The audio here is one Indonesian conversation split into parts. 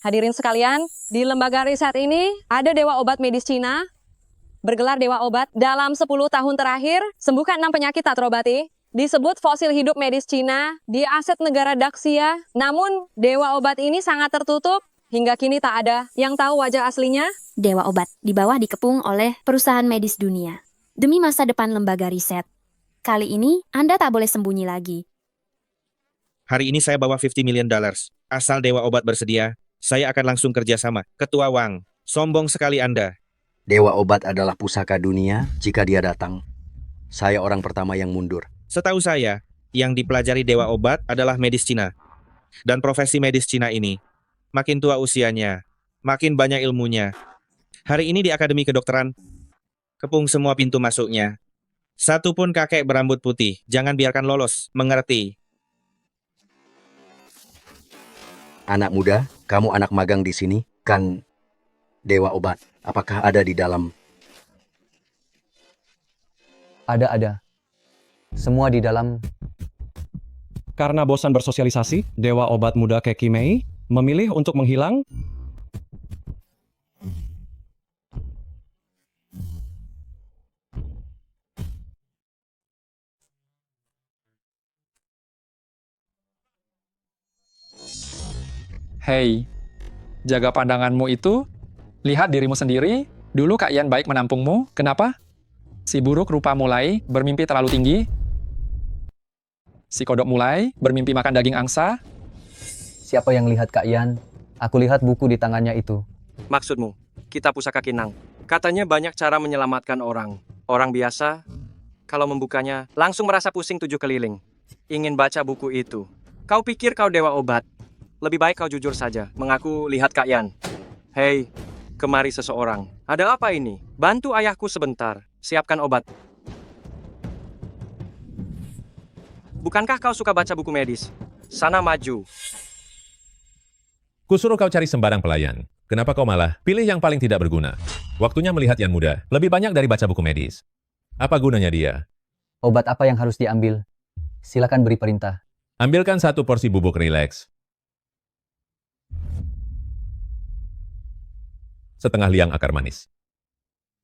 Hadirin sekalian, di lembaga riset ini ada dewa obat medis Cina, bergelar dewa obat. Dalam 10 tahun terakhir, sembuhkan 6 penyakit tak terobati. Disebut fosil hidup medis Cina di aset negara Daxia. Namun, dewa obat ini sangat tertutup. Hingga kini tak ada yang tahu wajah aslinya. Dewa obat di bawah dikepung oleh perusahaan medis dunia. Demi masa depan lembaga riset. Kali ini, Anda tak boleh sembunyi lagi. Hari ini saya bawa $50 million. Asal dewa obat bersedia, saya akan langsung kerjasama. Ketua Wang, sombong sekali Anda. Dewa obat adalah pusaka dunia jika dia datang. Saya orang pertama yang mundur. Setahu saya, yang dipelajari dewa obat adalah medis Cina. Dan profesi medis Cina ini, makin tua usianya, makin banyak ilmunya. Hari ini di Akademi Kedokteran, kepung semua pintu masuknya. Satu pun kakek berambut putih, jangan biarkan lolos, mengerti? Anak muda, kamu anak magang di sini, kan dewa obat. Apakah ada di dalam? Ada. Semua di dalam. Karena bosan bersosialisasi, Dewa Obat Muda Keki Mei memilih untuk menghilang. Hei, jaga pandanganmu itu. Lihat dirimu sendiri. Dulu Kak Ian baik menampungmu. Kenapa? Si buruk rupa mulai bermimpi terlalu tinggi. Si kodok mulai bermimpi makan daging angsa. Siapa yang lihat Kak Ian? Aku lihat buku di tangannya itu. Maksudmu, kita pusaka Kinang. Katanya banyak cara menyelamatkan orang. Orang biasa, kalau membukanya, langsung merasa pusing 7 keliling. Ingin baca buku itu. Kau pikir kau dewa obat? Lebih baik kau jujur saja, mengaku lihat Kak Ian. Hei, kemari seseorang. Ada apa ini? Bantu ayahku sebentar. Siapkan obat. Bukankah kau suka baca buku medis? Sana maju. Kusuruh kau cari sembarang pelayan. Kenapa kau malah pilih yang paling tidak berguna? Waktunya melihat Yan muda. Lebih banyak dari baca buku medis. Apa gunanya dia? Obat apa yang harus diambil? Silakan beri perintah. Ambilkan 1 porsi bubuk rileks. Setengah liang akar manis.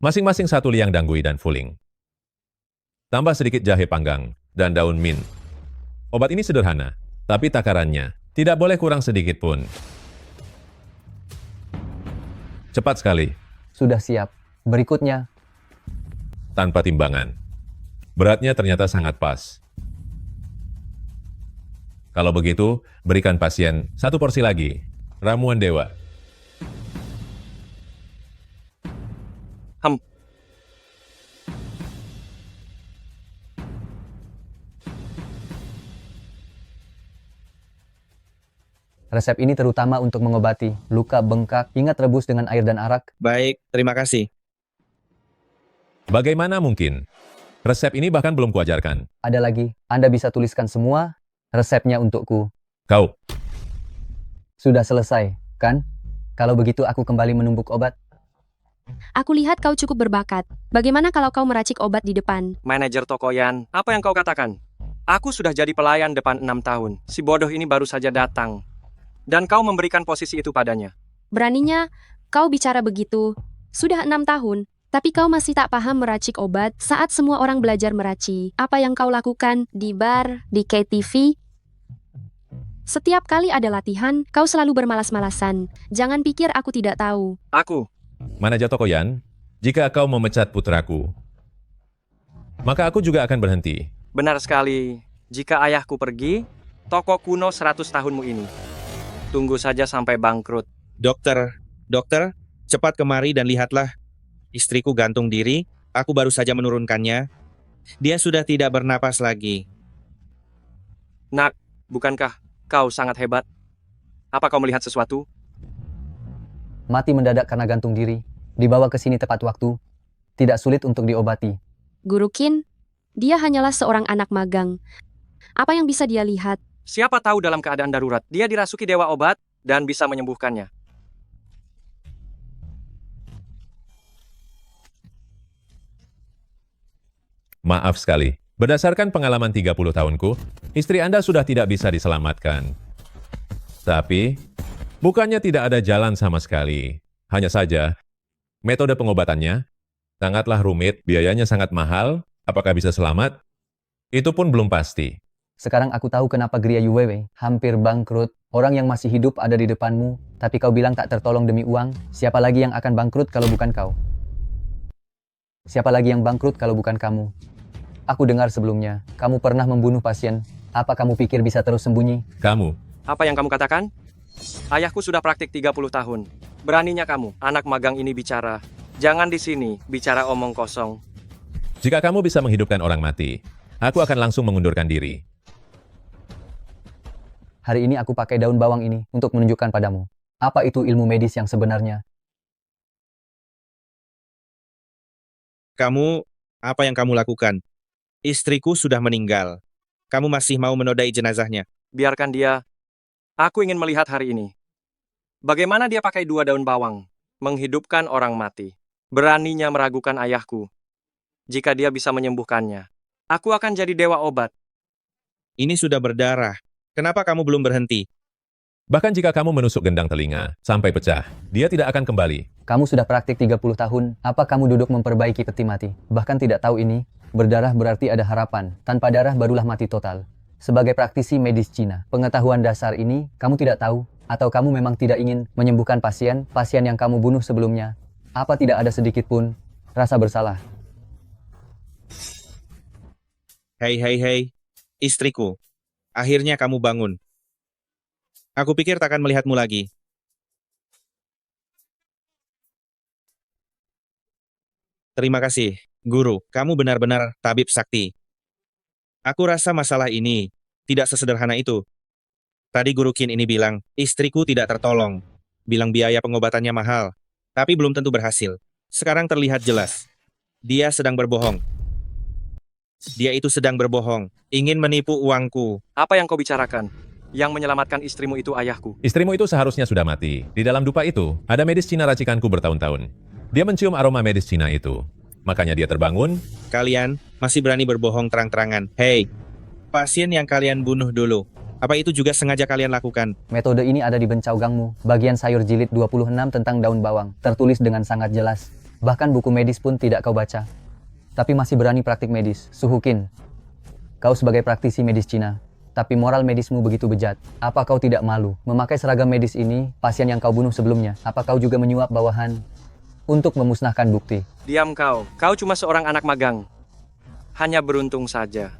Masing-masing 1 liang danggui dan fuling. Tambah sedikit jahe panggang dan daun mint. Obat ini sederhana, tapi takarannya tidak boleh kurang sedikit pun. Cepat sekali. Sudah siap. Berikutnya. Tanpa timbangan. Beratnya ternyata sangat pas. Kalau begitu, berikan pasien 1 porsi lagi. Ramuan dewa. Resep ini terutama untuk mengobati luka bengkak. Ingat rebus dengan air dan arak. Baik, terima kasih. Bagaimana mungkin? Resep ini bahkan belum kuajarkan. Ada lagi. Anda bisa tuliskan semua resepnya untukku. Kau. Sudah selesai, kan? Kalau begitu aku kembali menumbuk obat. Aku lihat kau cukup berbakat. Bagaimana kalau kau meracik obat di depan? Manajer toko Yan, apa yang kau katakan? Aku sudah jadi pelayan depan 6 tahun. Si bodoh ini baru saja datang. Dan kau memberikan posisi itu padanya. Beraninya, kau bicara begitu. Sudah 6 tahun, tapi kau masih tak paham meracik obat saat semua orang belajar meracik. Apa yang kau lakukan di bar, di KTV? Setiap kali ada latihan, kau selalu bermalas-malasan. Jangan pikir aku tidak tahu. Aku. Manajer toko Yan, jika kau memecat putraku, maka aku juga akan berhenti. Benar sekali. Jika ayahku pergi, toko kuno 100 tahunmu ini. Tunggu saja sampai bangkrut. Dokter, cepat kemari dan lihatlah. Istriku gantung diri, aku baru saja menurunkannya. Dia sudah tidak bernapas lagi. Nak, bukankah kau sangat hebat? Apa kau melihat sesuatu? Mati mendadak karena gantung diri. Dibawa ke sini tepat waktu. Tidak sulit untuk diobati. Guru Qin, dia hanyalah seorang anak magang. Apa yang bisa dia lihat? Siapa tahu dalam keadaan darurat, dia dirasuki dewa obat dan bisa menyembuhkannya. Maaf sekali. Berdasarkan pengalaman 30 tahunku, istri Anda sudah tidak bisa diselamatkan. Tapi, Bukannya tidak ada jalan sama sekali. Hanya saja, metode pengobatannya sangatlah rumit, biayanya sangat mahal. Apakah bisa selamat? Itu pun belum pasti. Sekarang aku tahu kenapa Gria Yuwewe hampir bangkrut. Orang yang masih hidup ada di depanmu, tapi kau bilang tak tertolong demi uang. Siapa lagi yang akan bangkrut kalau bukan kau? Siapa lagi yang bangkrut kalau bukan kamu? Aku dengar sebelumnya, kamu pernah membunuh pasien. Apa kamu pikir bisa terus sembunyi? Kamu, Apa yang kamu katakan? Ayahku sudah praktik 30 tahun. Beraninya kamu, anak magang ini bicara. Jangan di sini, bicara omong kosong. jika kamu bisa menghidupkan orang mati, aku akan langsung mengundurkan diri. Hari ini aku pakai daun bawang ini untuk menunjukkan padamu. Apa itu ilmu medis yang sebenarnya? Kamu, apa yang kamu lakukan? Istriku sudah meninggal. Kamu masih mau menodai jenazahnya? Biarkan dia. Aku ingin melihat hari ini. Bagaimana dia pakai 2 daun bawang, menghidupkan orang mati. Beraninya meragukan ayahku. Jika dia bisa menyembuhkannya, aku akan jadi dewa obat. Ini sudah berdarah. Kenapa kamu belum berhenti? Bahkan jika kamu menusuk gendang telinga sampai pecah, dia tidak akan kembali. Kamu sudah praktik 30 tahun, apa kamu duduk memperbaiki peti mati? Bahkan tidak tahu ini, berdarah berarti ada harapan. Tanpa darah barulah mati total. Sebagai praktisi medis Cina, pengetahuan dasar ini kamu tidak tahu? Atau kamu memang tidak ingin menyembuhkan pasien yang kamu bunuh sebelumnya? Apa tidak ada sedikit pun rasa bersalah? Hei, istriku. Akhirnya kamu bangun. Aku pikir takkan melihatmu lagi. Terima kasih, Guru. Kamu benar-benar tabib sakti. Aku rasa masalah ini tidak sesederhana itu. Tadi Guru Qin ini bilang, istriku tidak tertolong. Bilang biaya pengobatannya mahal, tapi belum tentu berhasil. Sekarang terlihat jelas. Dia sedang berbohong. Dia itu sedang berbohong, ingin menipu uangku. Apa yang kau bicarakan? Yang menyelamatkan istrimu itu ayahku. Istrimu itu seharusnya sudah mati. Di dalam dupa itu, ada medis Cina racikanku bertahun-tahun. Dia mencium aroma medis Cina itu. Makanya dia terbangun. Kalian masih berani berbohong terang-terangan. Hei, pasien yang kalian bunuh dulu. Apa itu juga sengaja kalian lakukan? Metode ini ada di bencau gangmu, bagian sayur jilid 26 tentang daun bawang, tertulis dengan sangat jelas. Bahkan buku medis pun tidak kau baca. Tapi masih berani praktik medis, Suhukin. Kau sebagai praktisi medis Cina, tapi moral medismu begitu bejat. Apa kau tidak malu memakai seragam medis ini, pasien yang kau bunuh sebelumnya? Apa kau juga menyuap bawahan untuk memusnahkan bukti? Diam kau. Kau cuma seorang anak magang. Hanya beruntung saja.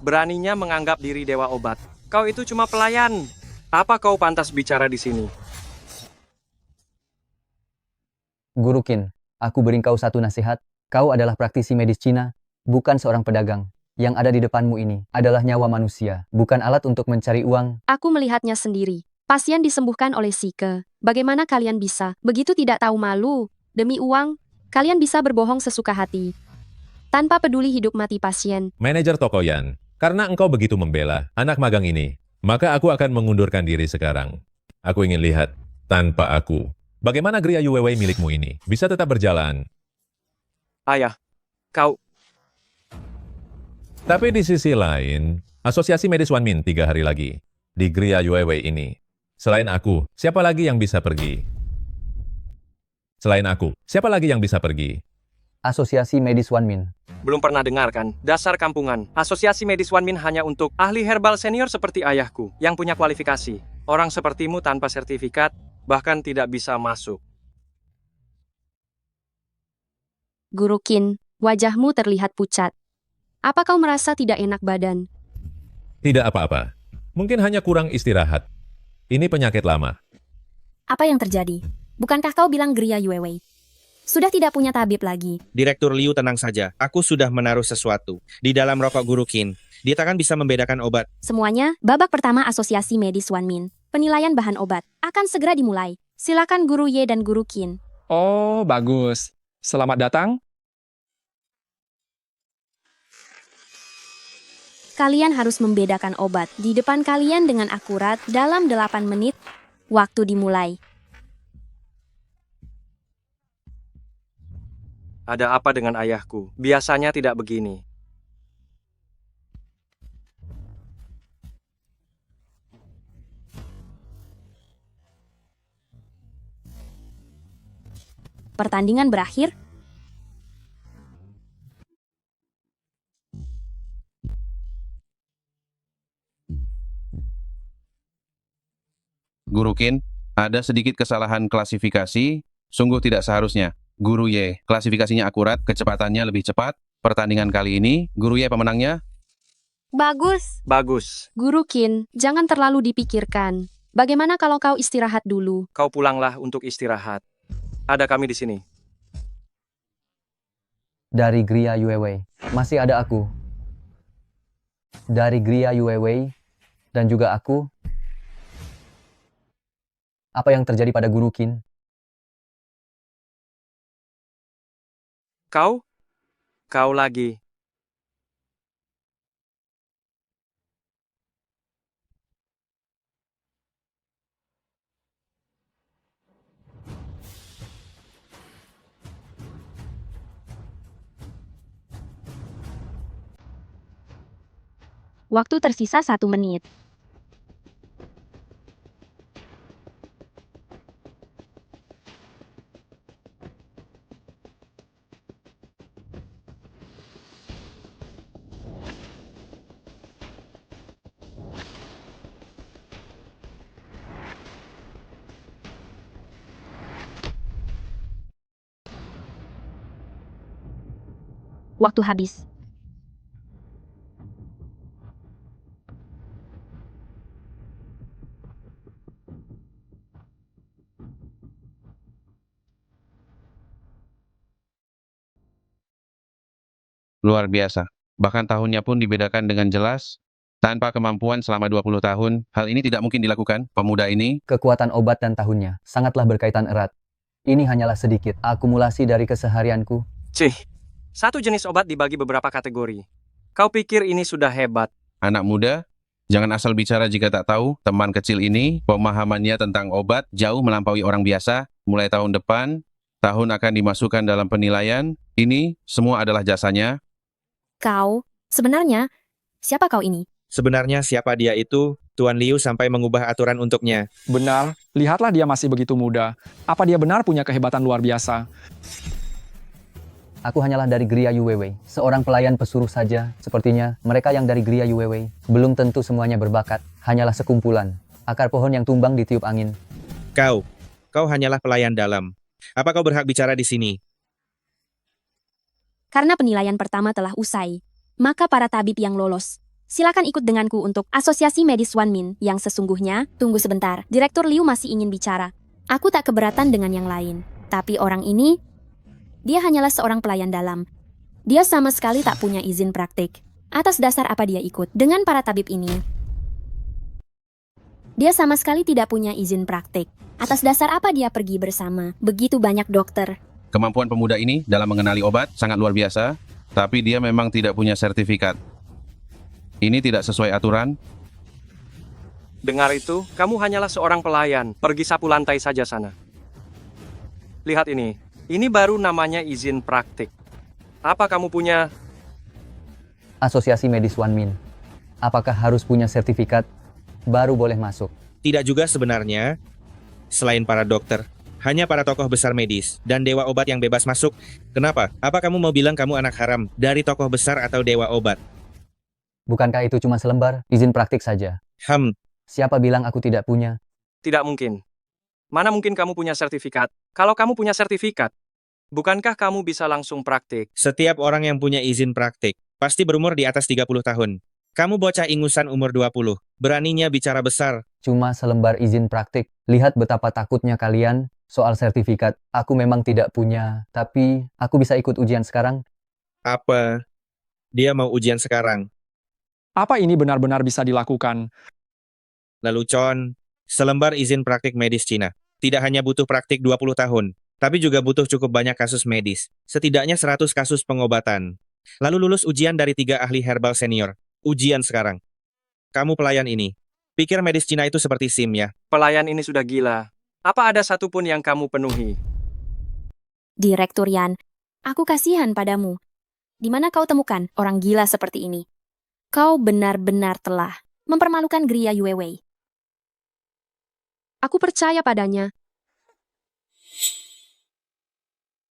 Beraninya menganggap diri dewa obat. Kau itu cuma pelayan. Apa kau pantas bicara di sini? Guru Qin, aku beri kau satu nasihat. Kau adalah praktisi medis Cina, bukan seorang pedagang. Yang ada di depanmu ini adalah nyawa manusia, bukan alat untuk mencari uang. Aku melihatnya sendiri. Pasien disembuhkan oleh Sike. Bagaimana kalian bisa begitu tidak tahu malu? Demi uang, kalian bisa berbohong sesuka hati. Tanpa peduli hidup mati pasien. Manajer toko Yan, karena engkau begitu membela anak magang ini, maka aku akan mengundurkan diri sekarang. Aku ingin lihat, tanpa aku, bagaimana Gria Yuwewe milikmu ini bisa tetap berjalan. Ayah, kau... Tapi di sisi lain, Asosiasi Medis Wanmin 3 hari lagi di Gria Yuwewe ini. Selain aku, siapa lagi yang bisa pergi? Selain aku, siapa lagi yang bisa pergi? Asosiasi Medis Wanmin. Belum pernah dengar kan? Dasar kampungan. Asosiasi Medis Wanmin hanya untuk ahli herbal senior seperti ayahku, yang punya kualifikasi. Orang sepertimu tanpa sertifikat, bahkan tidak bisa masuk. Guru Qin, wajahmu terlihat pucat. Apa kau merasa tidak enak badan? Tidak apa-apa. Mungkin hanya kurang istirahat. Ini penyakit lama. Apa yang terjadi? Bukankah kau bilang Gria Yuewei sudah tidak punya tabib lagi? Direktur Liu, tenang saja. Aku sudah menaruh sesuatu di dalam rokok Guru Qin. Dia takkan bisa membedakan obat. Semuanya, babak pertama Asosiasi Medis Wanmin. Penilaian bahan obat akan segera dimulai. Silakan Guru Ye dan Guru Qin. Oh, bagus. Selamat datang. Kalian harus membedakan obat di depan kalian dengan akurat dalam 8 menit. Waktu dimulai. Ada apa dengan ayahku? Biasanya tidak begini. pertandingan berakhir. Guru Qin, ada sedikit kesalahan klasifikasi, sungguh tidak seharusnya. Guru Y, klasifikasinya akurat, kecepatannya lebih cepat. Pertandingan kali ini, Guru Y pemenangnya. Bagus. Bagus. Guru Qin, jangan terlalu dipikirkan. Bagaimana kalau kau istirahat dulu? Kau pulanglah untuk istirahat. Ada kami di sini. Dari Gria Yuewei, masih ada aku. Dari Gria Yuewei, dan juga aku. Apa yang terjadi pada Guru Qin? Kau lagi. Waktu tersisa 1 menit. Waktu habis. Luar biasa. Bahkan tahunnya pun dibedakan dengan jelas. Tanpa kemampuan selama 20 tahun, hal ini tidak mungkin dilakukan. Pemuda ini, Kekuatan obat dan tahunnya sangatlah berkaitan erat. Ini hanyalah sedikit akumulasi dari keseharianku. Cih, satu jenis obat dibagi beberapa kategori. Kau pikir ini sudah hebat? anak muda, jangan asal bicara jika tak tahu. Teman kecil ini, pemahamannya tentang obat jauh melampaui orang biasa. Mulai tahun depan, tahun akan dimasukkan dalam penilaian. Ini semua adalah jasanya. Kau, sebenarnya, siapa kau ini? Sebenarnya siapa dia itu? Tuan Liu sampai mengubah aturan untuknya. Benar, lihatlah dia masih begitu muda. Apa dia benar punya kehebatan luar biasa? Aku hanyalah dari Gria Yuewei, seorang pelayan pesuruh saja. Sepertinya mereka yang dari Gria Yuewei belum tentu semuanya berbakat, hanyalah sekumpulan akar pohon yang tumbang ditiup angin. Kau hanyalah pelayan dalam. Apa kau berhak bicara di sini? Karena penilaian pertama telah usai, maka para tabib yang lolos, silakan ikut denganku untuk Asosiasi Medis Wanmin yang sesungguhnya. Tunggu sebentar, Direktur Liu masih ingin bicara. Aku tak keberatan dengan yang lain, tapi orang ini, dia hanyalah seorang pelayan dalam. Dia sama sekali tak punya izin praktik. Atas dasar apa dia ikut dengan para tabib ini? Dia sama sekali tidak punya izin praktik. Atas dasar apa dia pergi bersama begitu banyak dokter? Kemampuan pemuda ini dalam mengenali obat sangat luar biasa, tapi dia memang tidak punya sertifikat. Ini tidak sesuai aturan. Dengar itu, kamu hanyalah seorang pelayan. Pergi sapu lantai saja sana. Lihat ini. Ini baru namanya izin praktik. Apa kamu punya? Asosiasi Medis Wanmin. Apakah harus punya sertifikat baru boleh masuk? Tidak juga sebenarnya. Selain para dokter, hanya para tokoh besar medis dan dewa obat yang bebas masuk. Kenapa? Apa kamu mau bilang kamu anak haram dari tokoh besar atau dewa obat? Bukankah itu cuma selembar izin praktik saja? Siapa bilang aku tidak punya? Tidak mungkin. Mana mungkin kamu punya sertifikat? Kalau kamu punya sertifikat, bukankah kamu bisa langsung praktik? Setiap orang yang punya izin praktik pasti berumur di atas 30 tahun. Kamu bocah ingusan umur 20, beraninya bicara besar. Cuma selembar izin praktik. Lihat betapa takutnya kalian soal sertifikat. Aku memang tidak punya, tapi aku bisa ikut ujian sekarang. Apa? Dia mau ujian sekarang. Apa ini benar-benar bisa dilakukan? Lelucon, selembar izin praktik medis Cina. Tidak hanya butuh praktik 20 tahun, tapi juga butuh cukup banyak kasus medis. Setidaknya 100 kasus pengobatan. Lalu lulus ujian dari 3 ahli herbal senior. Ujian sekarang. Kamu pelayan ini. Pikir medis Cina itu seperti SIM ya? Pelayan ini sudah gila. Apa ada satupun yang kamu penuhi? Direktur Yan, aku kasihan padamu. Di mana kau temukan orang gila seperti ini? Kau benar-benar telah mempermalukan Gria Yuewei. Aku percaya padanya.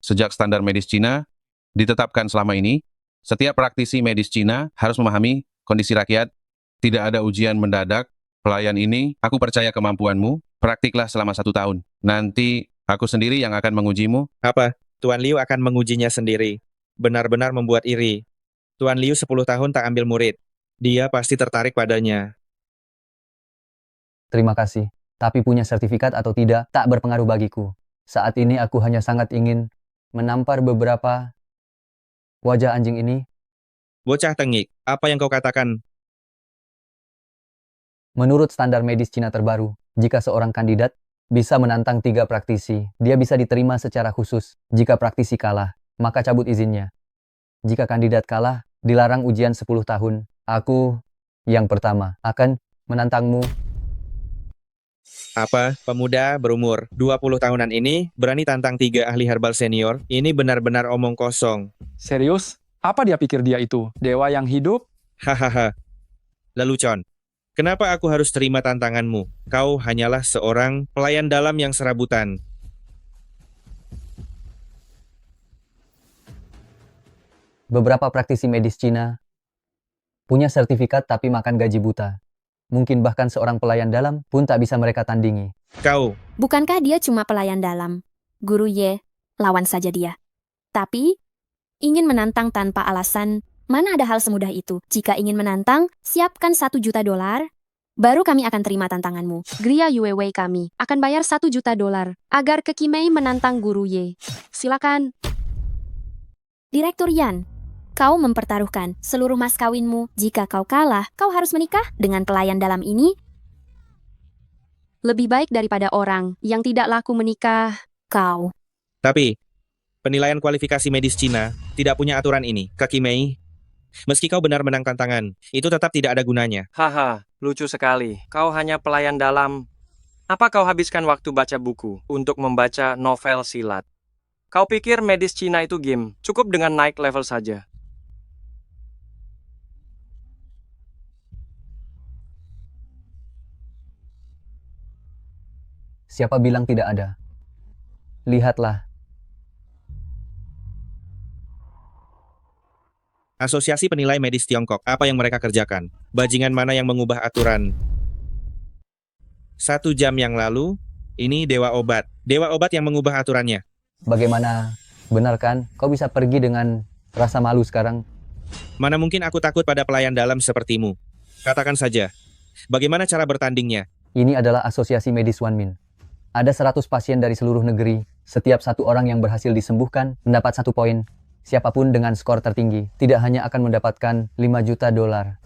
Sejak standar medis Cina ditetapkan selama ini, setiap praktisi medis Cina harus memahami kondisi rakyat. Tidak ada ujian mendadak. Pelayan ini, aku percaya kemampuanmu. Praktiklah selama 1 tahun. Nanti aku sendiri yang akan mengujimu. Apa? Tuan Liu akan mengujinya sendiri. Benar-benar membuat iri. Tuan Liu 10 tahun tak ambil murid. Dia pasti tertarik padanya. Terima kasih. Tapi punya sertifikat atau tidak, tak berpengaruh bagiku. Saat ini aku hanya sangat ingin menampar beberapa wajah anjing ini. Bocah tengik, apa yang kau katakan? Menurut standar medis Cina terbaru, jika seorang kandidat bisa menantang 3 praktisi, dia bisa diterima secara khusus. Jika praktisi kalah, maka cabut izinnya. Jika kandidat kalah, dilarang ujian 10 tahun. Aku, yang pertama, akan menantangmu. Apa? Pemuda berumur 20 tahunan ini berani tantang 3 ahli herbal senior? Ini benar-benar omong kosong. Serius? Apa dia pikir dia itu? Dewa yang hidup? Hahaha. Lelucon. Kenapa aku harus terima tantanganmu? Kau hanyalah seorang pelayan dalam yang serabutan. Beberapa praktisi medis Cina punya sertifikat tapi makan gaji buta. Mungkin bahkan seorang pelayan dalam pun tak bisa mereka tandingi. Kau, Bukankah dia cuma pelayan dalam? Guru Ye, lawan saja dia. Tapi, ingin menantang tanpa alasan, mana ada hal semudah itu? Jika ingin menantang, siapkan $1 juta, baru kami akan terima tantanganmu. Gria Yuewei kami akan bayar $1 juta agar Keki Mei menantang Guru Ye. Silakan. Direktur Yan, kau mempertaruhkan seluruh mas kawinmu. Jika kau kalah, kau harus menikah dengan pelayan dalam ini. Lebih baik daripada orang yang tidak laku menikah. Kau. tapi penilaian kualifikasi medis Cina tidak punya aturan ini. Kaki Mei, meski kau benar menang tantangan, itu tetap tidak ada gunanya. Haha, lucu sekali. Kau hanya pelayan dalam. Apa kau habiskan waktu baca buku untuk membaca novel silat? Kau pikir medis Cina itu game? Cukup dengan naik level saja. Siapa bilang tidak ada? Lihatlah. Asosiasi Penilai Medis Tiongkok, apa yang mereka kerjakan? Bajingan mana yang mengubah aturan? 1 jam yang lalu, ini Dewa Obat. Dewa Obat yang mengubah aturannya. Bagaimana? Benar kan? Kau bisa pergi dengan rasa malu sekarang? Mana mungkin aku takut pada pelayan dalam sepertimu? Katakan saja, bagaimana cara bertandingnya? Ini adalah asosiasi medis Wanmin. Ada 100 pasien dari seluruh negeri. Setiap 1 orang yang berhasil disembuhkan mendapat 1 poin. Siapapun dengan skor tertinggi tidak hanya akan mendapatkan $5 juta,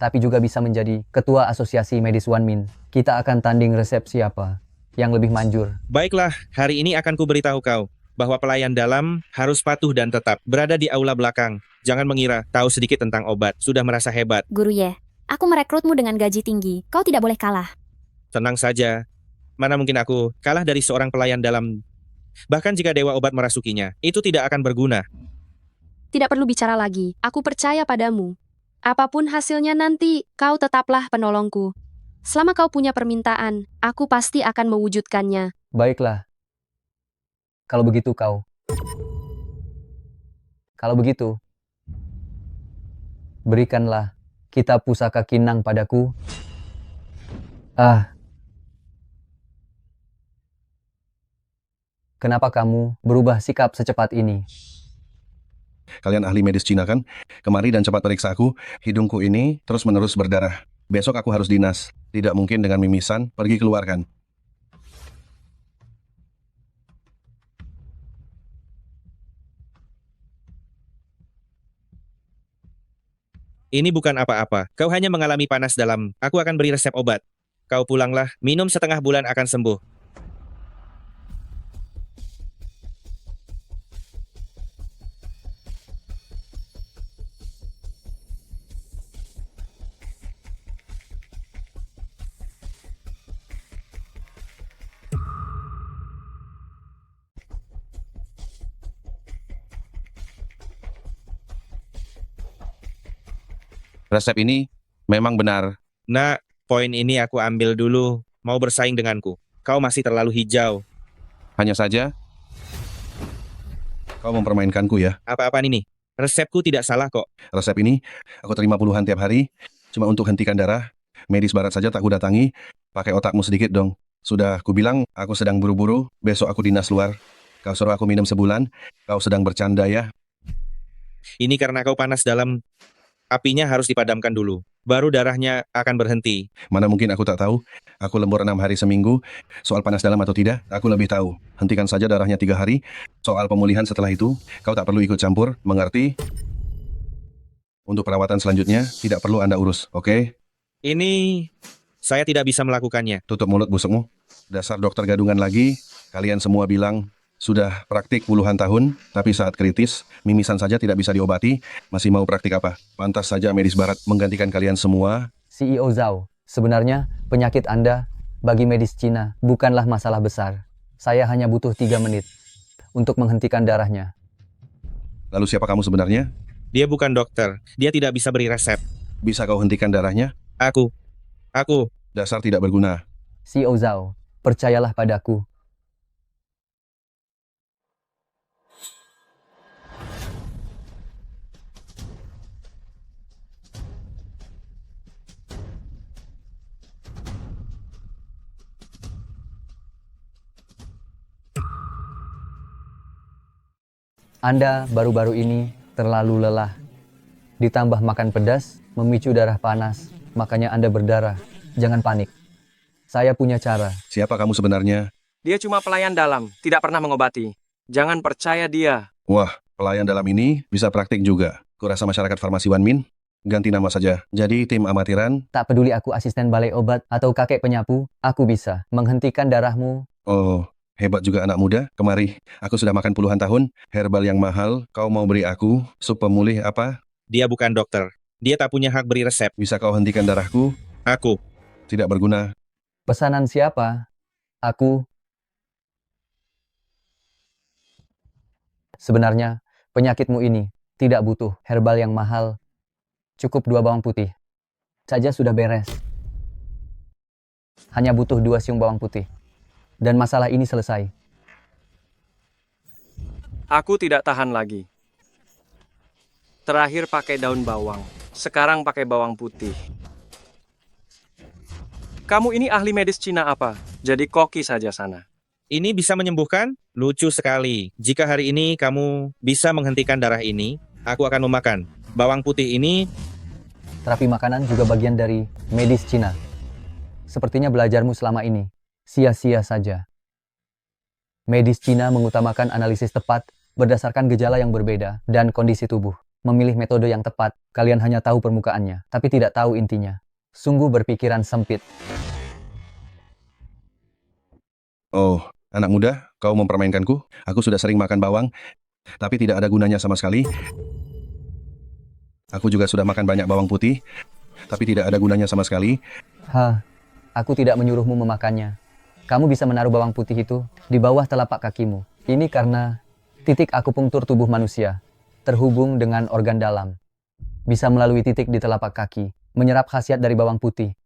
tapi juga bisa menjadi ketua asosiasi medis Wanmin. Kita akan tanding resep siapa yang lebih manjur. Baiklah, hari ini akan kuberitahu kau bahwa pelayan dalam harus patuh dan tetap berada di aula belakang. Jangan mengira tahu sedikit tentang obat, sudah merasa hebat. Guru Ye, aku merekrutmu dengan gaji tinggi. Kau tidak boleh kalah. Tenang saja. Mana mungkin aku kalah dari seorang pelayan dalam. Bahkan jika Dewa Obat merasukinya, itu tidak akan berguna. Tidak perlu bicara lagi. Aku percaya padamu. Apapun hasilnya nanti, kau tetaplah penolongku. Selama kau punya permintaan, aku pasti akan mewujudkannya. Baiklah. Kalau begitu berikanlah kitab pusaka Kinang padaku. Kenapa kamu berubah sikap secepat ini? Kalian ahli medis Cina kan? Kemari dan cepat periksa aku. Hidungku ini terus-menerus berdarah. Besok aku harus dinas. Tidak mungkin dengan mimisan. Pergi keluarkan. Ini bukan apa-apa. Kau hanya mengalami panas dalam. Aku akan beri resep obat. Kau pulanglah, minum setengah bulan akan sembuh. Resep ini memang benar. Nah, poin ini aku ambil dulu. Mau bersaing denganku. Kau masih terlalu hijau. Hanya saja, Kau mempermainkanku ya. Apa-apaan ini? Resepku tidak salah kok. Resep ini aku terima puluhan tiap hari, cuma untuk hentikan darah. Medis barat saja tak ku datangi. Pakai otakmu sedikit dong. Sudah kubilang aku sedang buru-buru, besok aku dinas luar. Kau suruh aku minum sebulan, kau sedang bercanda ya. Ini karena kau panas dalam. Apinya harus dipadamkan dulu. Baru darahnya akan berhenti. Mana mungkin aku tak tahu. Aku lembur 6 hari seminggu. Soal panas dalam atau tidak, aku lebih tahu. Hentikan saja darahnya 3 hari. Soal pemulihan setelah itu, kau tak perlu ikut campur, mengerti? Untuk perawatan selanjutnya, tidak perlu Anda urus, oke? Ini saya tidak bisa melakukannya. Tutup mulut busukmu. Dasar dokter gadungan lagi. Kalian semua bilang, sudah praktik puluhan tahun, tapi saat kritis, mimisan saja tidak bisa diobati. Masih mau praktik apa? Pantas saja medis barat menggantikan kalian semua. CEO Zhao, sebenarnya penyakit Anda bagi medis Cina bukanlah masalah besar. Saya hanya butuh 3 menit untuk menghentikan darahnya. Lalu siapa kamu sebenarnya? Dia bukan dokter. Dia tidak bisa beri resep. Bisa kau hentikan darahnya? Aku. Dasar tidak berguna. CEO Zhao, percayalah padaku. Anda baru-baru ini terlalu lelah. Ditambah makan pedas, memicu darah panas, makanya Anda berdarah. Jangan panik. Saya punya cara. Siapa kamu sebenarnya? Dia cuma pelayan dalam, tidak pernah mengobati. Jangan percaya dia. Wah, pelayan dalam ini bisa praktik juga. Kurasa masyarakat farmasi Wanmin? Ganti nama saja. Jadi tim amatiran? Tak peduli aku asisten balai obat atau kakek penyapu, aku bisa menghentikan darahmu. Oh, hebat juga anak muda. Kemari, aku sudah makan puluhan tahun. Herbal yang mahal, kau mau beri aku? Sup pemulih apa? Dia bukan dokter. Dia tak punya hak beri resep. Bisa kau hentikan darahku? Aku. Tidak berguna. Pesanan siapa? Aku. Sebenarnya, penyakitmu ini tidak butuh herbal yang mahal. Cukup 2 bawang putih saja sudah beres. Hanya butuh 2 siung bawang putih. Dan masalah ini selesai. Aku tidak tahan lagi. Terakhir pakai daun bawang, sekarang pakai bawang putih. Kamu ini ahli medis Cina apa? Jadi koki saja sana. Ini bisa menyembuhkan? Lucu sekali. Jika hari ini kamu bisa menghentikan darah ini, aku akan memakan. Bawang putih ini. Terapi makanan juga bagian dari medis Cina. Sepertinya belajarmu selama ini sia-sia saja. Medis Cina mengutamakan analisis tepat berdasarkan gejala yang berbeda dan kondisi tubuh. Memilih metode yang tepat, kalian hanya tahu permukaannya, tapi tidak tahu intinya. Sungguh berpikiran sempit. Oh, anak muda, kau mempermainkanku? Aku sudah sering makan bawang, tapi tidak ada gunanya sama sekali. Aku juga sudah makan banyak bawang putih, tapi tidak ada gunanya sama sekali. Aku tidak menyuruhmu memakannya. Kamu bisa menaruh bawang putih itu di bawah telapak kakimu. Ini karena titik akupunktur tubuh manusia terhubung dengan organ dalam. Bisa melalui titik di telapak kaki, menyerap khasiat dari bawang putih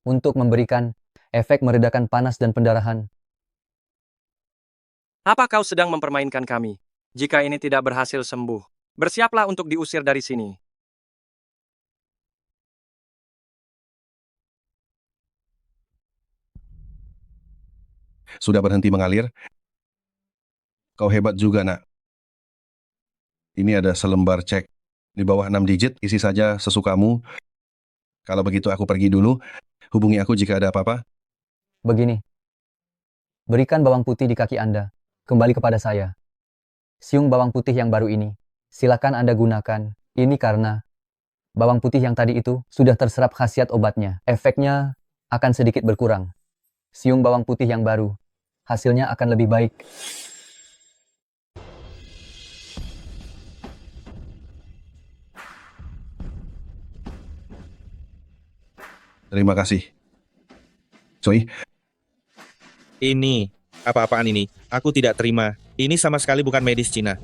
untuk memberikan efek meredakan panas dan pendarahan. Apa kau sedang mempermainkan kami? Jika ini tidak berhasil sembuh, bersiaplah untuk diusir dari sini. Sudah berhenti mengalir? Kau hebat juga, nak. Ini ada selembar cek. Di bawah 6 digit, isi saja sesukamu. Kalau begitu aku pergi dulu. Hubungi aku jika ada apa-apa. Begini, berikan bawang putih di kaki Anda. Kembali kepada saya. Siung bawang putih yang baru ini, silakan Anda gunakan. Ini karena bawang putih yang tadi itu sudah terserap khasiat obatnya. Efeknya akan sedikit berkurang. Siung bawang putih yang baru, hasilnya akan lebih baik. Terima kasih. Soy, Ini. Apa-apaan ini? Aku tidak terima. Ini sama sekali bukan medis Cina.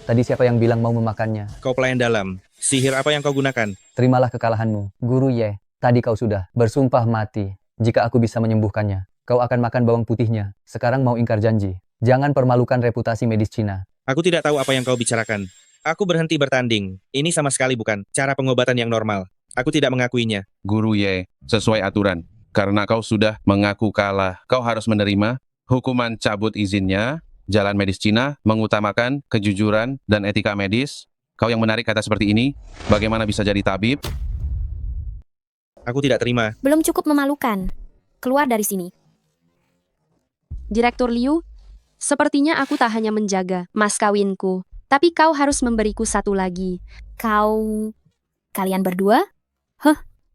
Tadi siapa yang bilang mau memakannya? Kau pelayan dalam. Sihir apa yang kau gunakan? Terimalah kekalahanmu. Guru Ye, tadi kau sudah bersumpah mati. Jika aku bisa menyembuhkannya, kau akan makan bawang putihnya. Sekarang mau ingkar janji. Jangan permalukan reputasi medis Cina. Aku tidak tahu apa yang kau bicarakan. Aku berhenti bertanding. Ini sama sekali bukan cara pengobatan yang normal. Aku tidak mengakuinya. Guru Ye, sesuai aturan. Karena kau sudah mengaku kalah, kau harus menerima hukuman cabut izinnya. Jalan medis Cina mengutamakan kejujuran dan etika medis. Kau yang menarik kata seperti ini, bagaimana bisa jadi tabib? Aku tidak terima. Belum cukup memalukan. Keluar dari sini. Direktur Liu, sepertinya aku tak hanya menjaga mas kawinku, tapi kau harus memberiku satu lagi. Kalian berdua?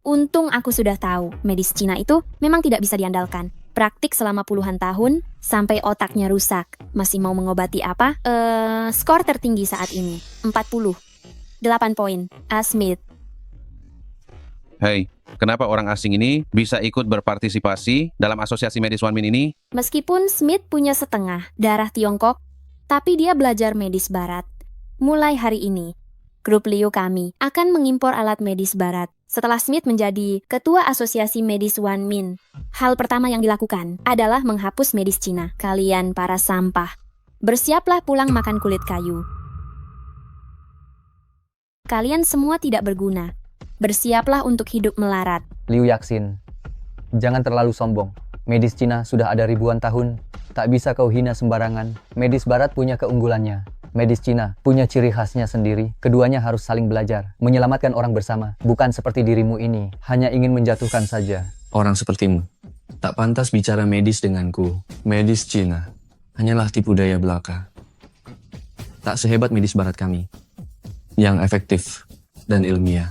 Untung aku sudah tahu, medis Cina itu memang tidak bisa diandalkan. Praktik selama puluhan tahun, sampai otaknya rusak. Masih mau mengobati apa? Skor tertinggi saat ini, 40. 8 poin. Smith. Hei, kenapa orang asing ini bisa ikut berpartisipasi dalam asosiasi medis Wanmin ini? Meskipun Smith punya setengah darah Tiongkok, tapi dia belajar medis barat. Mulai hari ini, grup Liu kami akan mengimpor alat medis barat. Setelah Smith menjadi ketua asosiasi medis Wanmin, hal pertama yang dilakukan adalah menghapus medis Cina. Kalian para sampah, bersiaplah pulang makan kulit kayu. Kalian semua tidak berguna. Bersiaplah untuk hidup melarat. Liu Yaxin, jangan terlalu sombong. Medis Cina sudah ada ribuan tahun. Tak bisa kau hina sembarangan. Medis barat punya keunggulannya. Medis Cina punya ciri khasnya sendiri. Keduanya harus saling belajar, menyelamatkan orang bersama. Bukan seperti dirimu ini, hanya ingin menjatuhkan saja. Orang sepertimu tak pantas bicara medis denganku. Medis Cina hanyalah tipu daya belaka. Tak sehebat medis barat kami, yang efektif dan ilmiah.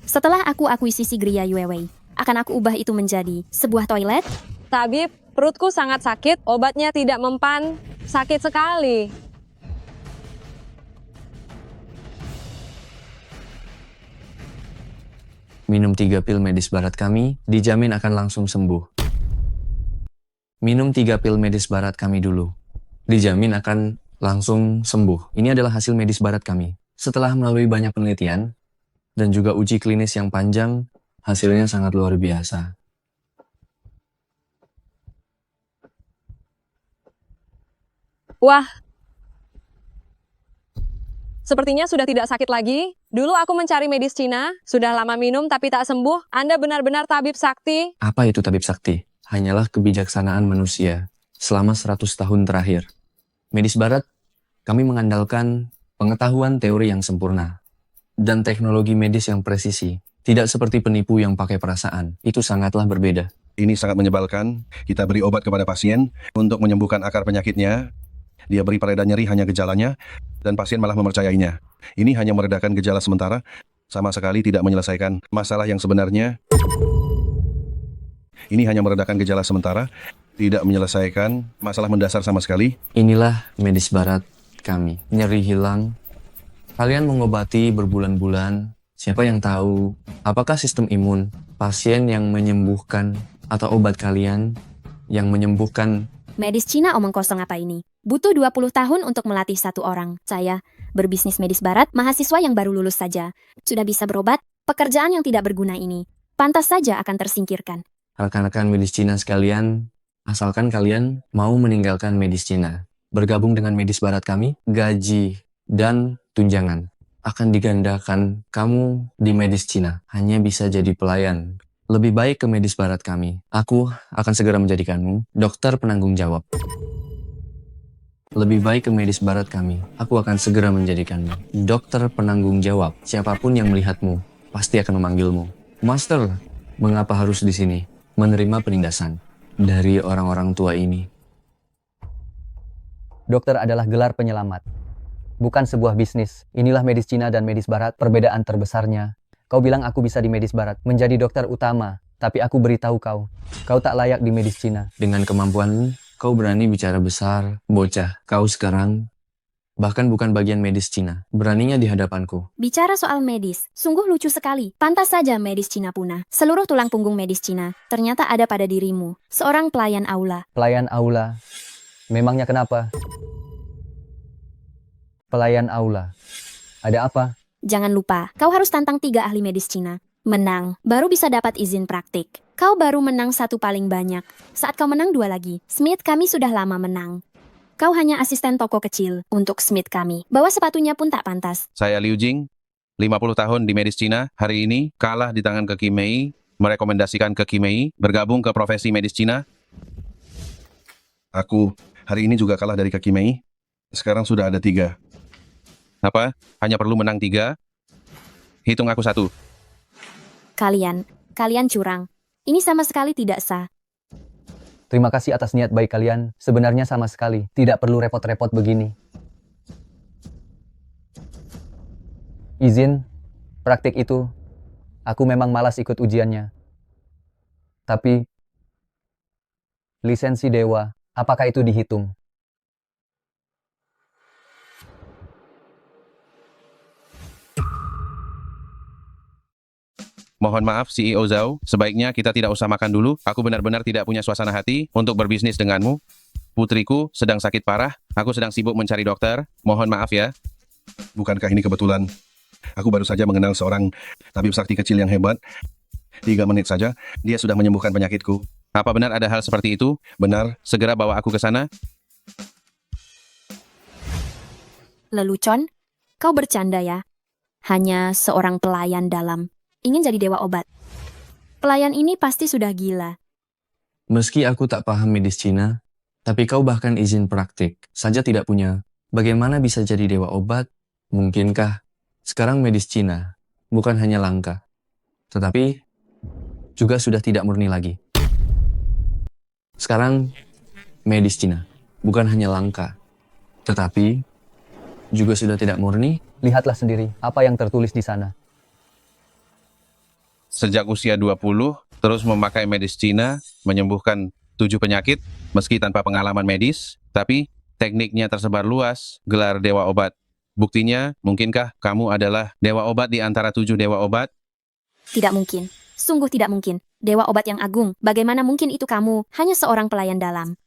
Setelah aku akuisisi Gria Yuewei, akan aku ubah itu menjadi sebuah toilet. Tabib, perutku sangat sakit, obatnya tidak mempan. Sakit sekali. Minum 3 pil medis barat kami, dijamin akan langsung sembuh. Minum 3 pil medis barat kami dulu. Dijamin akan langsung sembuh. Ini adalah hasil medis barat kami. Setelah melalui banyak penelitian, dan juga uji klinis yang panjang, hasilnya sangat luar biasa. Wah, sepertinya sudah tidak sakit lagi. Dulu aku mencari medis Cina, sudah lama minum tapi tak sembuh. Anda benar-benar tabib sakti. Apa itu tabib sakti? Hanyalah kebijaksanaan manusia selama 100 tahun terakhir. Medis barat, kami mengandalkan pengetahuan teori yang sempurna dan teknologi medis yang presisi. Tidak seperti penipu yang pakai perasaan. Itu sangatlah berbeda. Ini sangat menyebalkan. Kita beri obat kepada pasien untuk menyembuhkan akar penyakitnya. Dia beri pereda nyeri hanya gejalanya, dan pasien malah mempercayainya. Ini hanya meredakan gejala sementara, sama sekali tidak menyelesaikan masalah yang sebenarnya. Ini hanya meredakan gejala sementara, tidak menyelesaikan masalah mendasar sama sekali. Inilah medis barat kami. Nyeri hilang. Kalian mengobati berbulan-bulan. Siapa yang tahu apakah sistem imun pasien yang menyembuhkan atau obat kalian yang menyembuhkan. Medis Cina omong kosong apa ini? Butuh 20 tahun untuk melatih satu orang. Saya, berbisnis medis barat, mahasiswa yang baru lulus saja. Sudah bisa berobat, pekerjaan yang tidak berguna ini pantas saja akan tersingkirkan. Rekan-rekan medis Cina sekalian, asalkan kalian mau meninggalkan medis Cina, bergabung dengan medis barat kami, gaji dan tunjangan akan digandakan. Kamu di medis Cina hanya bisa jadi pelayan. Lebih baik ke medis barat kami. Aku akan segera menjadikanmu dokter penanggung jawab. Lebih baik ke medis barat kami. Aku akan segera menjadikanmu dokter penanggung jawab. Siapapun yang melihatmu pasti akan memanggilmu. Master, mengapa harus di sini? Menerima penindasan dari orang-orang tua ini. Dokter adalah gelar penyelamat, bukan sebuah bisnis. Inilah medis Cina dan medis barat, perbedaan terbesarnya. Kau bilang aku bisa di medis barat, menjadi dokter utama. Tapi aku beritahu kau tak layak di medis Cina. Dengan kemampuanmu, kau berani bicara besar, bocah. Kau sekarang bahkan bukan bagian medis Cina. Beraninya di hadapanku. Bicara soal medis, sungguh lucu sekali. Pantas saja medis Cina punah. Seluruh tulang punggung medis Cina ternyata ada pada dirimu. Seorang pelayan aula. Pelayan aula? Memangnya kenapa? Pelayan aula. Ada apa? Jangan lupa, kau harus tantang 3 ahli medis Cina. Menang, baru bisa dapat izin praktik. Kau baru menang 1 paling banyak. Saat kau menang 2 lagi, Smith kami sudah lama menang. Kau hanya asisten toko kecil untuk Smith kami. Bawa sepatunya pun tak pantas. Saya Liu Jing, 50 tahun di medis Cina. Hari ini kalah di tangan Keki Mei, merekomendasikan Keki Mei bergabung ke profesi medis Cina. Aku hari ini juga kalah dari Keki Mei. Sekarang sudah ada 3. Apa? Hanya perlu menang 3? Hitung aku 1. Kalian curang. Ini sama sekali tidak sah. Terima kasih atas niat baik kalian. Sebenarnya sama sekali. Tidak perlu repot-repot begini. Izin, praktik itu. Aku memang malas ikut ujiannya. Tapi, lisensi dewa, apakah itu dihitung? Mohon maaf CEO Zhao, sebaiknya kita tidak usah makan dulu. Aku benar-benar tidak punya suasana hati untuk berbisnis denganmu. Putriku sedang sakit parah, aku sedang sibuk mencari dokter. Mohon maaf ya. Bukankah ini kebetulan? Aku baru saja mengenal seorang tabib sakti kecil yang hebat. 3 menit saja, dia sudah menyembuhkan penyakitku. Apa benar ada hal seperti itu? Benar, Segera bawa aku ke sana. Lelucon, kau bercanda ya? Hanya seorang pelayan dalam. Ingin jadi dewa obat. Pelayan ini pasti sudah gila. Meski aku tak paham medis Cina, tapi kau bahkan izin praktik saja tidak punya. Bagaimana bisa jadi dewa obat? Mungkinkah sekarang medis Cina bukan hanya langka, tetapi juga sudah tidak murni lagi. Sekarang medis Cina bukan hanya langka, tetapi juga sudah tidak murni. Lihatlah sendiri apa yang tertulis di sana. Sejak usia 20, terus memakai medis Cina, menyembuhkan 7 penyakit, meski tanpa pengalaman medis, tapi tekniknya tersebar luas, gelar dewa obat. Buktinya, mungkinkah kamu adalah dewa obat di antara 7 dewa obat? Tidak mungkin. Sungguh tidak mungkin. Dewa obat yang agung. Bagaimana mungkin itu kamu? Hanya seorang pelayan dalam.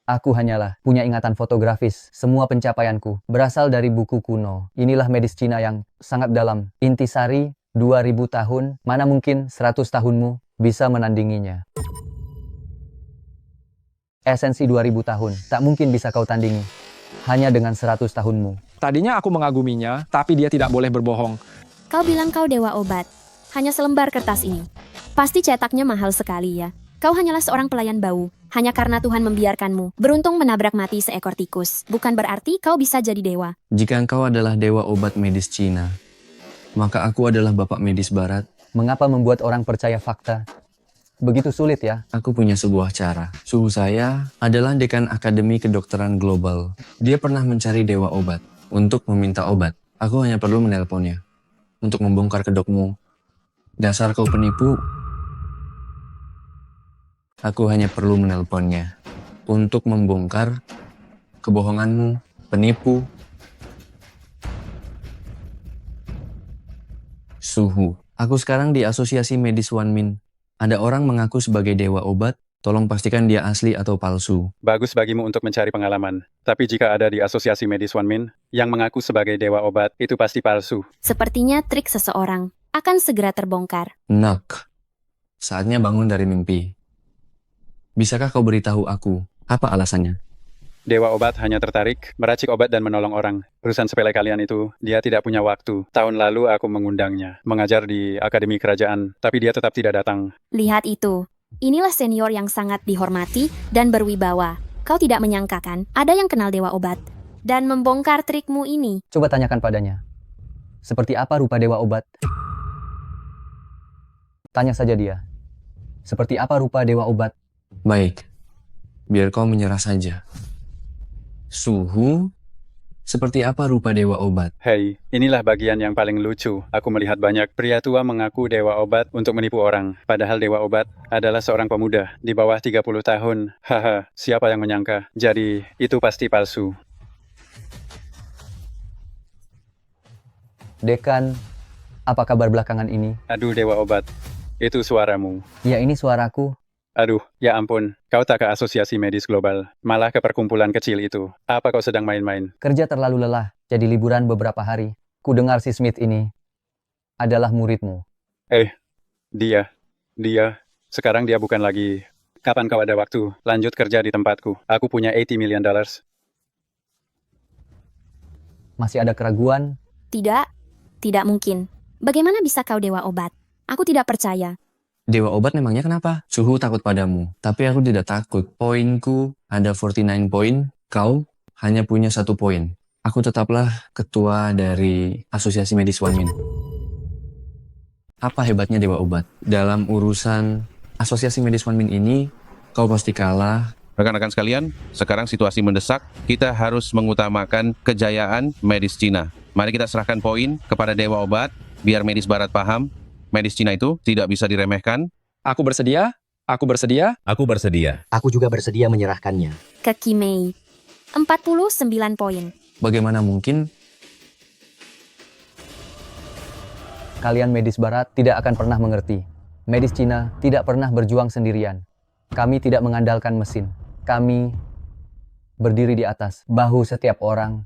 Aku hanyalah punya ingatan fotografis. Semua pencapaianku berasal dari buku kuno. Inilah medis Cina yang sangat dalam. Intisari 2000 tahun, mana mungkin 100 tahunmu bisa menandinginya. Esensi 2000 tahun, tak mungkin bisa kau tandingi. Hanya dengan 100 tahunmu. Tadinya aku mengaguminya, tapi dia tidak boleh berbohong. Kau bilang kau dewa obat. Hanya selembar kertas ini. Pasti cetaknya mahal sekali ya. Kau hanyalah seorang pelayan bau. Hanya karena Tuhan membiarkanmu beruntung menabrak mati seekor tikus. Bukan berarti kau bisa jadi dewa. Jika engkau adalah dewa obat medis Cina, maka aku adalah bapak medis barat. Mengapa membuat orang percaya fakta? Begitu sulit ya? Aku punya sebuah cara. Suhu saya adalah dekan Akademi Kedokteran Global. Dia pernah mencari dewa obat untuk meminta obat. Aku hanya perlu menelponnya untuk membongkar kedokmu. Dasar kau penipu. Aku hanya perlu menelponnya untuk membongkar kebohonganmu, penipu. Suhu. Aku sekarang di Asosiasi Medis Wanmin. Ada orang mengaku sebagai dewa obat, tolong pastikan dia asli atau palsu. Bagus bagimu untuk mencari pengalaman. Tapi jika ada di Asosiasi Medis Wanmin yang mengaku sebagai dewa obat, itu pasti palsu. Sepertinya trik seseorang akan segera terbongkar. Nak, saatnya bangun dari mimpi. Bisakah kau beritahu aku, apa alasannya? Dewa obat hanya tertarik, meracik obat dan menolong orang. Urusan sepele kalian itu, dia tidak punya waktu. Tahun lalu aku mengundangnya, mengajar di Akademi Kerajaan, tapi dia tetap tidak datang. Lihat itu. Inilah senior yang sangat dihormati dan berwibawa. Kau tidak menyangka kan, ada yang kenal dewa obat dan membongkar trikmu ini. Coba tanyakan padanya. Seperti apa rupa dewa obat? Tanya saja dia. Seperti apa rupa dewa obat? Baik, biar kau menyerah saja. Suhu, seperti apa rupa dewa obat? Hei, inilah bagian yang paling lucu. Aku melihat banyak pria tua mengaku dewa obat untuk menipu orang. Padahal dewa obat adalah seorang pemuda di bawah 30 tahun. Haha, siapa yang menyangka? Jadi, itu pasti palsu. Dekan, apa kabar belakangan ini? Aduh dewa obat, itu suaramu. Ya ini suaraku. Aduh, ya ampun, kau tak ke Asosiasi Medis Global, malah ke perkumpulan kecil itu. Apa kau sedang main-main? Kerja terlalu lelah, jadi liburan beberapa hari. Ku dengar si Smith ini adalah muridmu. Dia, sekarang dia bukan lagi. Kapan kau ada waktu? Lanjut kerja di tempatku. Aku punya $80 million. Masih ada keraguan? Tidak, tidak mungkin. Bagaimana bisa kau dewa obat? Aku tidak percaya. Dewa obat memangnya kenapa? Suhu takut padamu, tapi aku tidak takut. Poinku ada 49 poin, kau hanya punya 1 poin. Aku tetaplah ketua dari Asosiasi Medis One Min. Apa hebatnya Dewa Obat? Dalam urusan Asosiasi Medis One Min ini, kau pasti kalah. Rekan-rekan sekalian, sekarang situasi mendesak, kita harus mengutamakan kejayaan medis Cina. Mari kita serahkan poin kepada Dewa Obat, biar medis Barat paham, medis Cina itu tidak bisa diremehkan. Aku bersedia, aku bersedia. Aku bersedia. Aku juga bersedia menyerahkannya. Ke Kimei. 49 poin. Bagaimana mungkin? Kalian medis barat tidak akan pernah mengerti. Medis Cina tidak pernah berjuang sendirian. Kami tidak mengandalkan mesin. Kami berdiri di atas bahu setiap orang.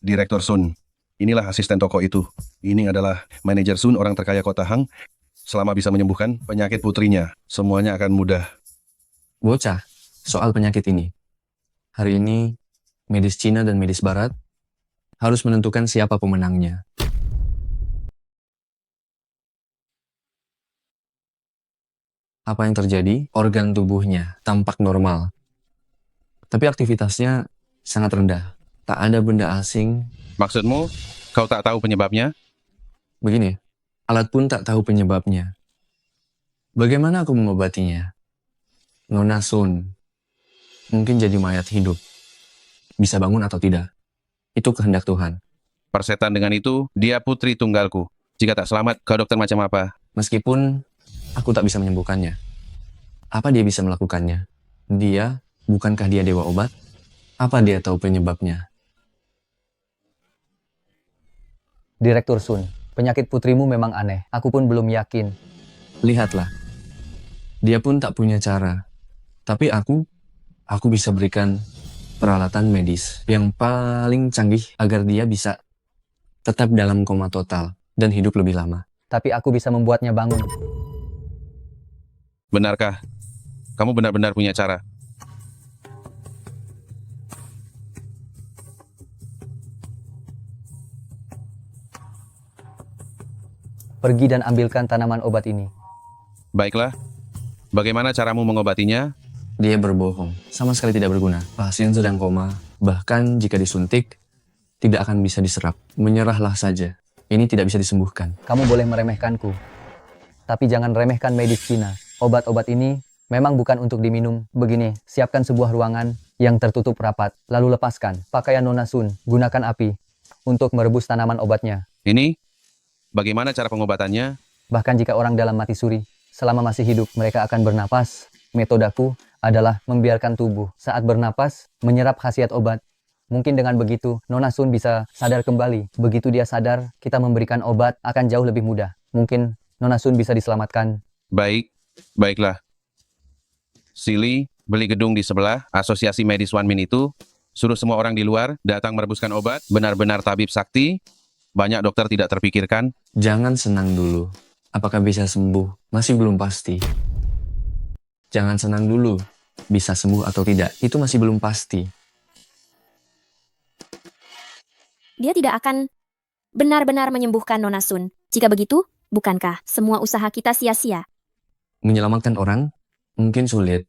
Direktur Sun, inilah asisten toko itu. Ini adalah manajer Sun, orang terkaya kota Hang. Selama bisa menyembuhkan penyakit putrinya, semuanya akan mudah. Bocah, soal penyakit ini. Hari ini, medis Cina dan medis Barat harus menentukan siapa pemenangnya. Apa yang terjadi? Organ tubuhnya tampak normal. Tapi aktivitasnya sangat rendah. Tak ada benda asing. Maksudmu, kau tak tahu penyebabnya? Begini, alat pun tak tahu penyebabnya. Bagaimana aku mengobatinya? Nona Sun mungkin jadi mayat hidup. Bisa bangun atau tidak. Itu kehendak Tuhan. Persetan dengan itu, dia putri tunggalku. Jika tak selamat, kau dokter macam apa? Meskipun aku tak bisa menyembuhkannya. Apa dia bisa melakukannya? Dia, bukankah dia dewa obat? Apa dia tahu penyebabnya? Direktur Sun, penyakit putrimu memang aneh. Aku pun belum yakin. Lihatlah. Dia pun tak punya cara. Tapi aku bisa berikan peralatan medis yang paling canggih agar dia bisa tetap dalam koma total dan hidup lebih lama. Tapi aku bisa membuatnya bangun. Benarkah? Kamu benar-benar punya cara? Pergi dan ambilkan tanaman obat ini. Baiklah. Bagaimana caramu mengobatinya? Dia berbohong, sama sekali tidak berguna. Pasien sedang koma, bahkan jika disuntik, tidak akan bisa diserap. Menyerahlah saja. Ini tidak bisa disembuhkan. Kamu boleh meremehkanku. Tapi jangan remehkan medis Cina. Obat-obat ini memang bukan untuk diminum. Begini, siapkan sebuah ruangan yang tertutup rapat. Lalu lepaskan pakaian Nona Sun. Gunakan api untuk merebus tanaman obatnya. Ini? Bagaimana cara pengobatannya? Bahkan jika orang dalam mati suri, selama masih hidup, mereka akan bernapas. Metodaku adalah membiarkan tubuh saat bernapas menyerap khasiat obat. Mungkin dengan begitu, Nona Sun bisa sadar kembali. Begitu dia sadar, kita memberikan obat akan jauh lebih mudah. Mungkin Nona Sun bisa diselamatkan. Baiklah. Silly, beli gedung di sebelah, Asosiasi Medis One Min itu. Suruh semua orang di luar datang merebuskan obat. Benar-benar tabib sakti. Banyak dokter tidak terpikirkan. Jangan senang dulu. Apakah bisa sembuh? Masih belum pasti. Jangan senang dulu. Bisa sembuh atau tidak, itu masih belum pasti. Dia tidak akan benar-benar menyembuhkan Nona Sun. Jika begitu, bukankah semua usaha kita sia-sia? Menyelamatkan orang mungkin sulit.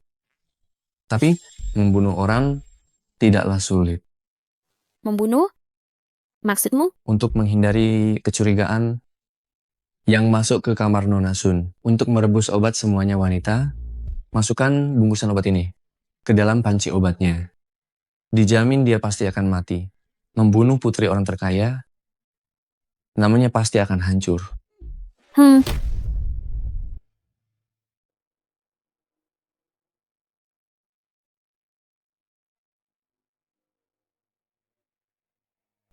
Tapi membunuh orang tidaklah sulit. Membunuh? Maksudmu? Untuk menghindari kecurigaan yang masuk ke kamar Nona Sun. Untuk merebus obat semuanya wanita, masukkan bungkusan obat ini ke dalam panci obatnya. Dijamin dia pasti akan mati. Membunuh putri orang terkaya, namanya pasti akan hancur.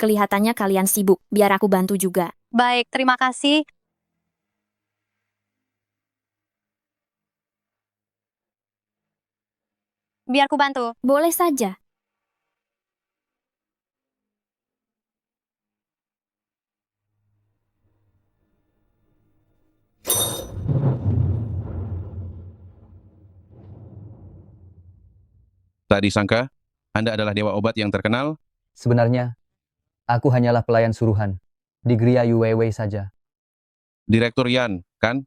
Kelihatannya kalian sibuk, biar aku bantu juga. Baik, terima kasih. Biar ku bantu. Boleh saja. Tak disangka, Anda adalah dewa obat yang terkenal. Sebenarnya, aku hanyalah pelayan suruhan. Di Gria UWW saja. Direktur Yan, kan?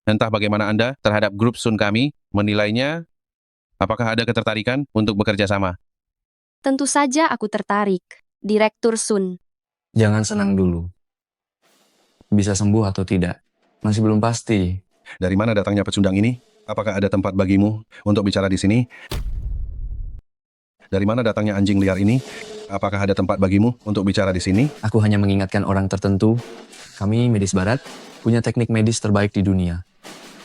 Entah bagaimana Anda terhadap grup Sun kami, menilainya, apakah ada ketertarikan untuk bekerja sama? Tentu saja aku tertarik. Direktur Sun. Jangan senang dulu. Bisa sembuh atau tidak? Masih belum pasti. Dari mana datangnya pecundang ini? Apakah ada tempat bagimu untuk bicara di sini? Dari mana datangnya anjing liar ini? Apakah ada tempat bagimu untuk bicara di sini? Aku hanya mengingatkan orang tertentu. Kami medis barat punya teknik medis terbaik di dunia.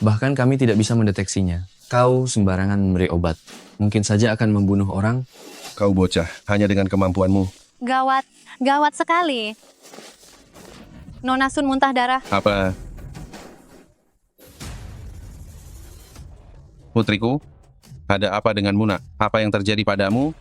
Bahkan kami tidak bisa mendeteksinya. Kau sembarangan memberi obat. Mungkin saja akan membunuh orang. Kau bocah, hanya dengan kemampuanmu. Gawat, gawat sekali. Nona Sun muntah darah. Apa? Putriku, ada apa denganmu, nak? Apa yang terjadi padamu?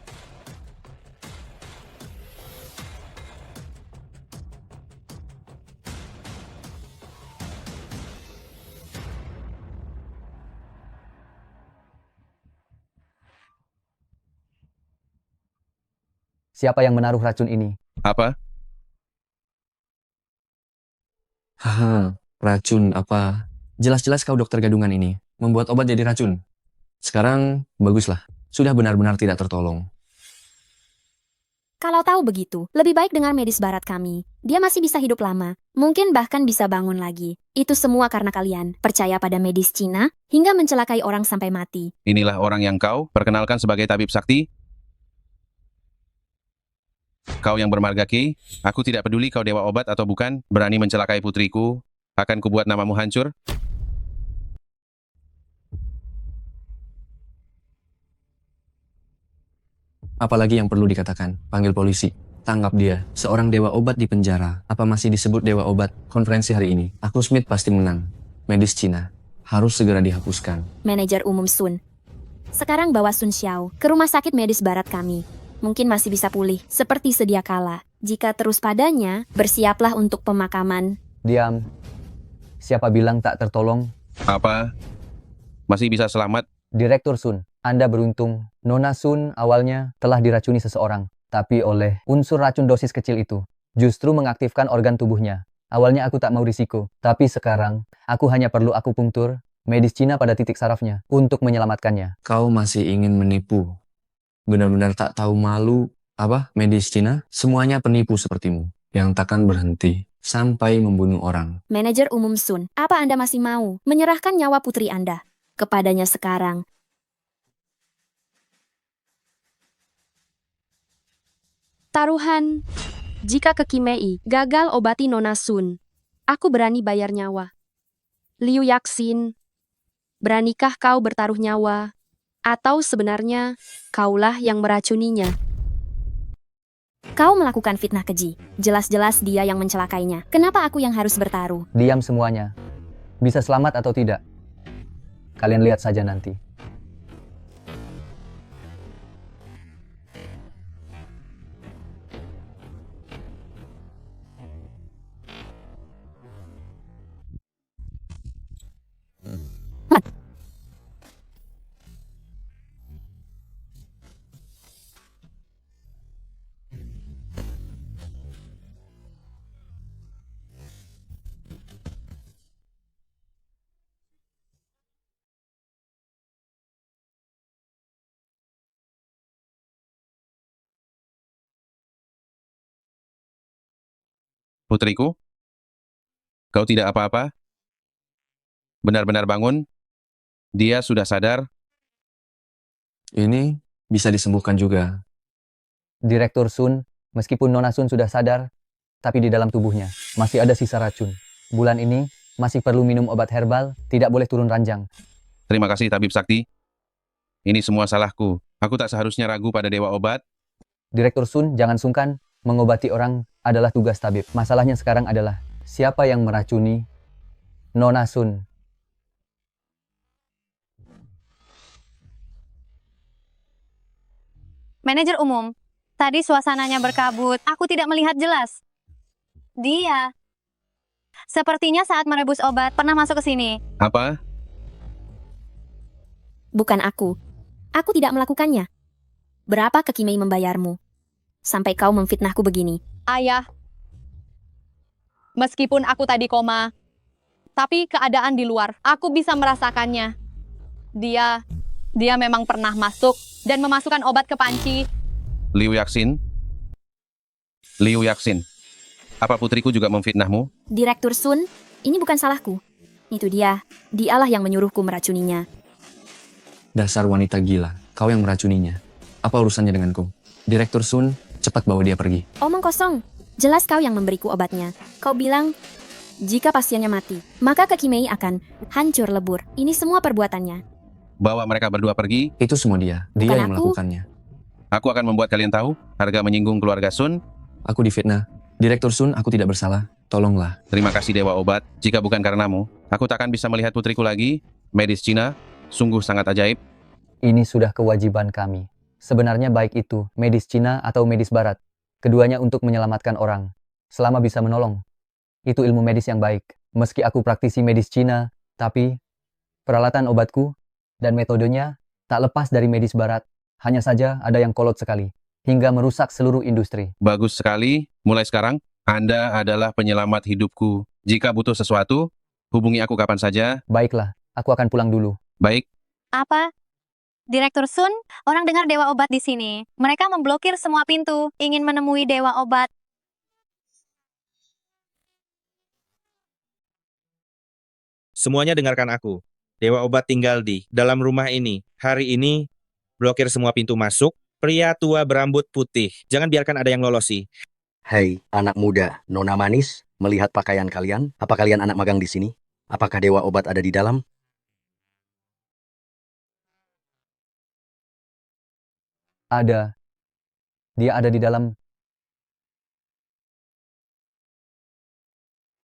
Siapa yang menaruh racun ini? Apa? Haha, racun apa? Jelas-jelas kau dokter gadungan ini. Membuat obat jadi racun. Sekarang, baguslah. Sudah benar-benar tidak tertolong. Kalau tahu begitu, lebih baik dengar medis barat kami. Dia masih bisa hidup lama. Mungkin bahkan bisa bangun lagi. Itu semua karena kalian percaya pada medis Cina hingga mencelakai orang sampai mati. Inilah orang yang kau perkenalkan sebagai tabib sakti? Kau yang bermarga Ki, aku tidak peduli kau dewa obat atau bukan, berani mencelakai putriku, akan kubuat namamu hancur. Apalagi yang perlu dikatakan? Panggil polisi. Tangkap dia. Seorang dewa obat di penjara. Apa masih disebut dewa obat? Konferensi hari ini. Aku Smith pasti menang. Medis Cina. Harus segera dihapuskan. Manajer umum Sun. Sekarang bawa Sun Xiao ke rumah sakit medis barat kami. Mungkin masih bisa pulih, seperti sedia kala. Jika terus padanya, bersiaplah untuk pemakaman. Diam. Siapa bilang tak tertolong? Apa? Masih bisa selamat? Direktur Sun, Anda beruntung. Nona Sun awalnya telah diracuni seseorang, tapi oleh unsur racun dosis kecil itu, justru mengaktifkan organ tubuhnya. Awalnya aku tak mau risiko, tapi sekarang aku hanya perlu akupunktur, medis Cina pada titik sarafnya, untuk menyelamatkannya. Kau masih ingin menipu. Benar-benar tak tahu malu. Apa? Medis Cina? Semuanya penipu sepertimu. Yang takkan berhenti sampai membunuh orang. Manajer umum Sun, apa Anda masih mau menyerahkan nyawa putri Anda kepadanya sekarang? Taruhan. Jika Kekimei gagal obati Nona Sun, aku berani bayar nyawa. Liu Yaxin, beranikah kau bertaruh nyawa? Atau sebenarnya, kaulah yang meracuninya? Kau melakukan fitnah keji. Jelas-jelas dia yang mencelakainya. Kenapa aku yang harus bertaruh? Diam semuanya. Bisa selamat atau tidak? Kalian lihat saja nanti. Putriku? Kau tidak apa-apa? Benar-benar bangun? Dia sudah sadar? Ini bisa disembuhkan juga. Direktur Sun, meskipun Nona Sun sudah sadar, tapi di dalam tubuhnya masih ada sisa racun. Bulan ini masih perlu minum obat herbal, tidak boleh turun ranjang. Terima kasih tabib sakti. Ini semua salahku. Aku tak seharusnya ragu pada dewa obat. Direktur Sun, jangan sungkan. Mengobati orang adalah tugas tabib. Masalahnya sekarang adalah siapa yang meracuni Nona Sun. Manajer umum, tadi suasananya berkabut. Aku tidak melihat jelas. Dia. Sepertinya saat merebus obat pernah masuk ke sini. Apa? Bukan aku. Aku tidak melakukannya. Berapa Kekimei membayarmu? Sampai kau memfitnahku begini. Ayah, meskipun aku tadi koma, tapi keadaan di luar, aku bisa merasakannya. Dia memang pernah masuk dan memasukkan obat ke panci. Liu Yaxin? Liu Yaxin, apa putriku juga memfitnahmu? Direktur Sun, ini bukan salahku. Itu dialah yang menyuruhku meracuninya. Dasar wanita gila, kau yang meracuninya. Apa urusannya denganku? Direktur Sun, cepat bawa dia pergi. Omong kosong. Jelas kau yang memberiku obatnya. Kau bilang, jika pasiennya mati, maka Kekimei akan hancur lebur. Ini semua perbuatannya. Bawa mereka berdua pergi. Itu semua dia. Dia Bukan yang aku. melakukannya. Aku akan membuat kalian tahu harga menyinggung keluarga Sun. Aku difitnah. Direktur Sun, aku tidak bersalah. Tolonglah. Terima kasih Dewa Obat. Jika bukan karenamu, aku takkan bisa melihat putriku lagi. Medis Cina, sungguh sangat ajaib. Ini sudah kewajiban kami. Sebenarnya baik itu medis Cina atau medis Barat. Keduanya untuk menyelamatkan orang. Selama bisa menolong. Itu ilmu medis yang baik. Meski aku praktisi medis Cina, tapi peralatan obatku dan metodenya tak lepas dari medis Barat. Hanya saja ada yang kolot sekali, hingga merusak seluruh industri. Bagus sekali. Mulai sekarang, Anda adalah penyelamat hidupku. Jika butuh sesuatu, hubungi aku kapan saja. Baiklah, aku akan pulang dulu. Baik. Apa? Direktur Sun, orang dengar Dewa Obat di sini. Mereka memblokir semua pintu, ingin menemui Dewa Obat. Semuanya dengarkan aku. Dewa Obat tinggal di dalam rumah ini. Hari ini, blokir semua pintu masuk. Pria tua berambut putih. Jangan biarkan ada yang lolosi. Hei, anak muda, Nona Manis, melihat pakaian kalian, apa kalian anak magang di sini? Apakah Dewa Obat ada di dalam? Ada. Dia ada di dalam